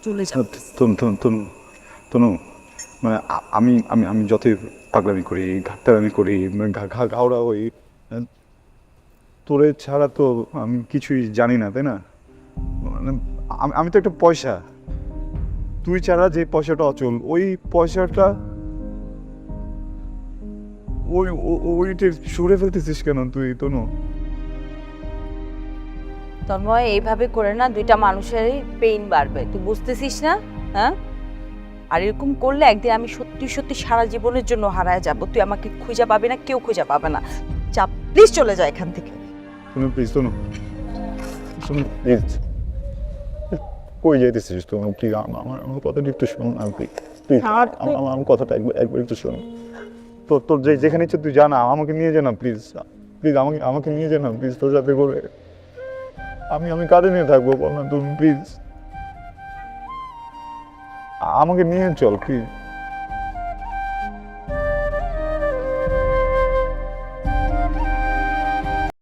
চলে যাও। তনু মানে আমি আমি আমি যতই পাগলামি করি ঘাটতারামি করি ঘাওড়া হই, তোরে ছাড়া তো আমি কিছুই জানি না, তাই না? মানে আমি তো একটা পয়সা, তুই ছাড়া যে পয়সাটা অচল, ওই পয়সাটা ওইটা সরে ফেলতেছিস কেন তুই তনু? তন্ময়, এইভাবে করে না দুইটা মানুষেরই পেইন বাড়বে, তুই বুঝতেছিস না? হ্যাঁ, আর এরকম করলে একদিন আমি সত্যি সত্যি সারা জীবনের জন্য হারায় যাব, তুই আমাকে খুঁজে পাবি না, কেউ খুঁজে পাবে না। চাপ, প্লিজ চলে যা এখান থেকে। তনু প্লিজ, তনু তনু প্লিজ, কই যাইতেছিস তো? প্লিজ আমার আমার কথাটা একটু শোন না প্লিজ, প্লিজ আমার কথাটা একবার একবার একটু শোন। তোর তোর যেখানে ইচ্ছে তুই জানা, আমাকে নিয়ে যা না প্লিজ, প্লিজ আমাকে আমাকে নিয়ে যা না প্লিজ, তোর সাথে করে আমি কাঁধে নিয়ে থাকবো, বল না তুমি প্লিজ, আমাকে নিয়ে চল প্লিজ।